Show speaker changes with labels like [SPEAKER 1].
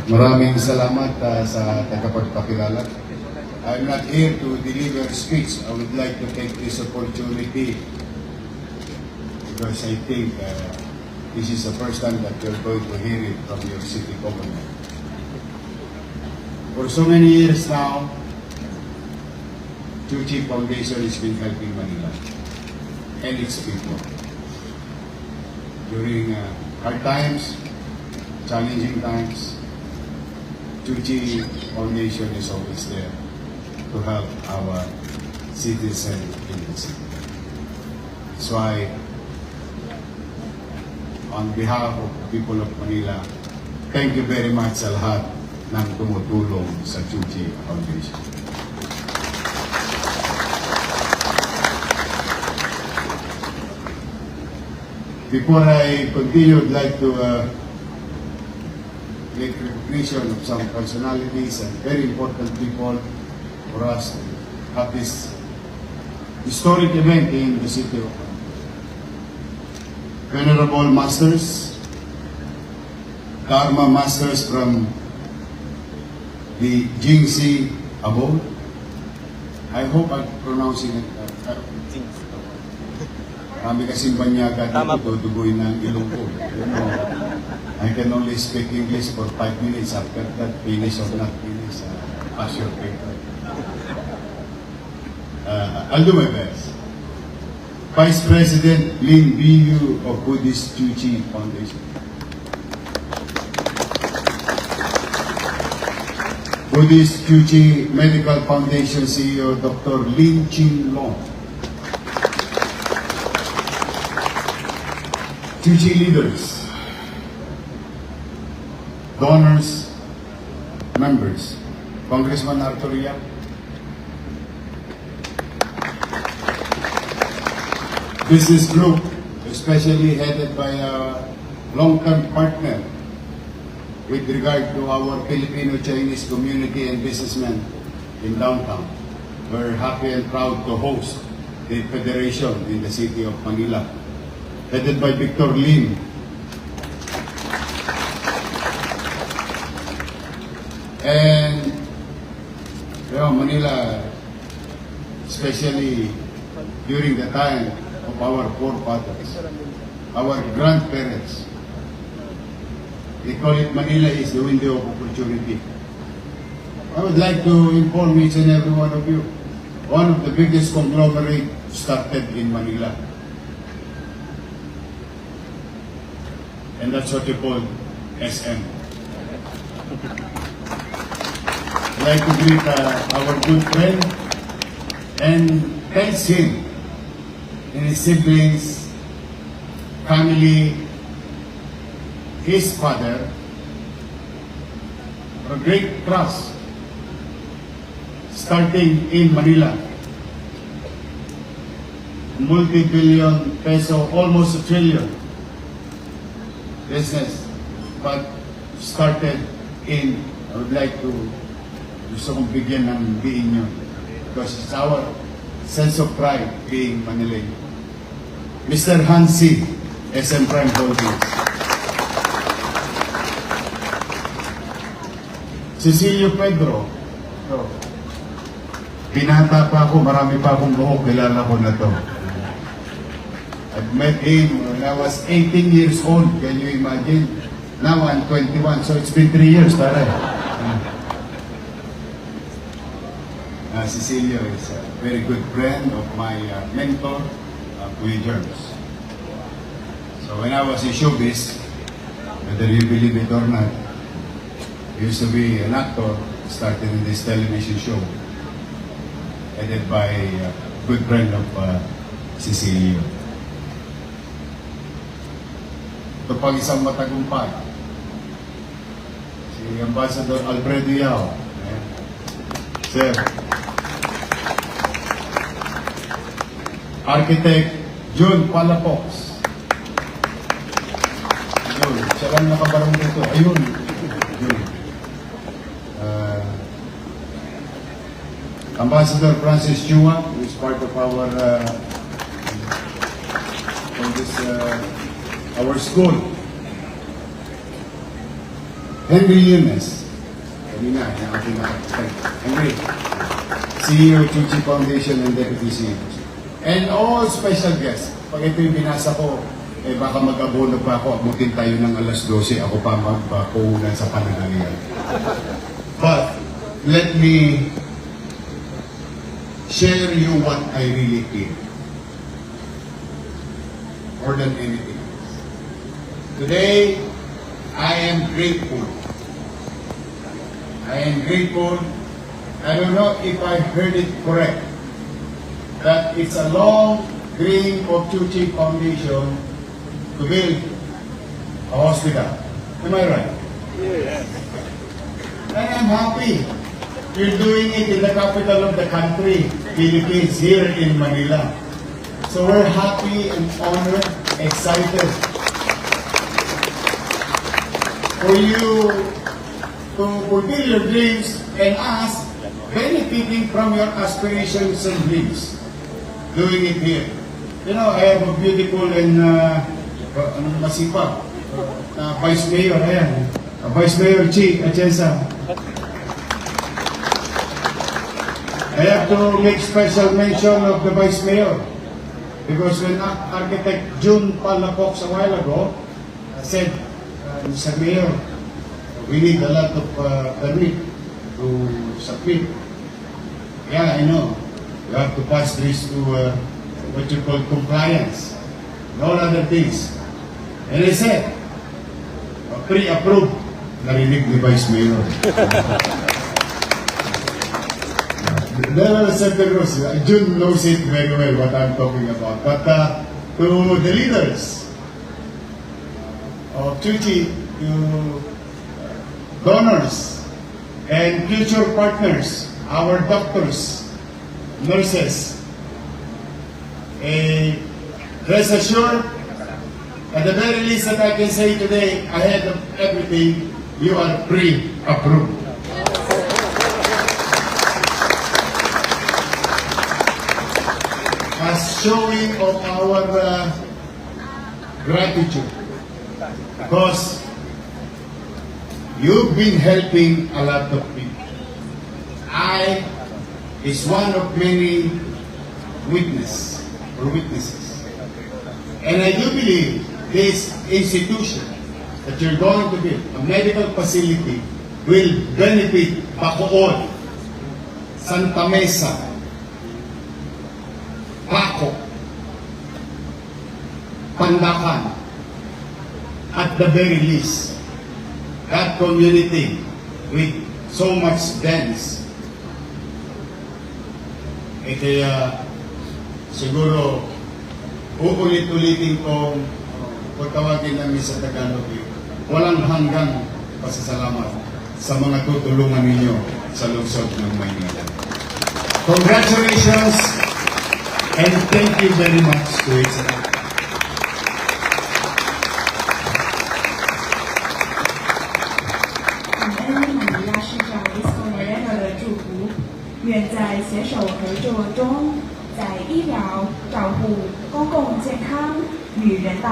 [SPEAKER 1] Maraming salamat sa tagapagpakilala. I'm not here to deliver a speech. I would like to take this opportunity because I think this is the first time that you're going to hear it from your city government. For so many years now, Chuchi Foundation has been helping Manila and its people. During hard times, challenging times, Chuchi Foundation is always there to help our citizens in the city. That's why, on behalf of the people of Manila, thank you very much sa lahat ng tumutulong sa Chuchi Foundation. Before I continue, I'd like to make recognition of some personalities and very important people for us to have this historic event in the city of Manila. Venerable Masters, Dharma Masters from the Jingxi Abode. I hope I'm pronouncing it. Marami kasing banyaga dito, dudugoy ng ilong ko. You know, I can only speak English for 5 minutes. After that, finish or not finish, pass your paper. I'll do my best. Vice President Lin Biyu of Buddhist Chuchi Foundation. Buddhist Chuchi Medical Foundation CEO Dr. Lin Chin Long. Chuchi leaders, donors, members, Congressman Arthur Yap, business group, especially headed by a long-term partner with regard to our Filipino-Chinese community and businessmen in downtown. We're happy and proud to host the Federation in the city of Manila, headed by Victor Lim. And Manila, especially during the time of our forefathers, our grandparents, they call it Manila is the window of opportunity. I would like to inform each and every one of you, one of the biggest conglomerates started in Manila. And that's what you call SM. I'd like to greet our good friend and thanks him and his siblings, family, his father, for a great trust starting in Manila. Multi-billion peso, almost $1 trillion business, but started in, I would like to gusto kong bigyan ng diin yun because it's our sense of pride being Manileño. Mr. Hansi, SM Prime Holdings. Cecilio Pedro. So, binata pa ako, marami pa akong buhok, kilala ko na to. I've met him when I was 18 years old. Can you imagine? Now I'm 21, so it's been 3 years, pare. Cecilio is a very good friend of my mentor, Kuya Germs. So when I was in showbiz, whether you believe it or not, I used to be an actor, started in this television show, headed by a good friend of Cecilio. Ito pang isang matagumpay, si Ambassador Alfredo Yao. Sir, Architect Jun Palafox. Jun, siya lang nakabarang dito. Ayun, Jun. Ambassador Francis Chua, who is part of our from this our school. Henry Yunes, kanina, yung aking nakapatay. Henry, CEO, Chuchi Foundation and Deputy CEO. And all special guests. Pag ito yung binasa ko, eh baka mag-abono pa ako, abutin tayo ng alas 12, ako pa magpakunan sa pananalian. But, let me share you what I really feel. More than anything else. Today, I am grateful. I am grateful. I don't know if I heard it correct. That it's a long dream of Chuchi Foundation to build a hospital. Am I right?
[SPEAKER 2] Yes.
[SPEAKER 1] And I'm happy. You're doing it in the capital of the country, Philippines, here in Manila. So we're happy and honored, excited for you to fulfill your dreams and us benefiting from your aspirations and dreams. Doing it here. You know, I have a beautiful and masipag Vice Mayor, ayan. Vice Mayor Chi Atienza. I have to make special mention of the Vice Mayor because when Architect June Palafox a while ago said, Mr. Mayor, we need a lot of permit to submit. Yeah, I know. You have to pass this to what you call compliance and all other things. And I said, pre-approved, narinig ni Vice Mayor. Never said the Cruz. June knows it very well what I'm talking about. But to the leaders of Chuchi, to donors and future partners, our doctors, nurses, rest assured, at the very least that I can say today, ahead of everything, you are pre-approved. As showing of our gratitude, because you've been helping a lot of people. I is one of many witnesses. And I do believe this institution that you're going to build, a medical facility, will benefit Bacoor, Santa Mesa, Paco, Pandacan, at the very least, that community with so much dense. Kaya siguro uulit-ulitin kong pagtawagin namin sa Tagalog, walang hanggang pasasalamat sa mga tutulungan ninyo sa lungsod ng Maynila. Congratulations and thank you very much to each other.
[SPEAKER 3] 愿在携手合作中，在医疗、照护、公共健康与人道。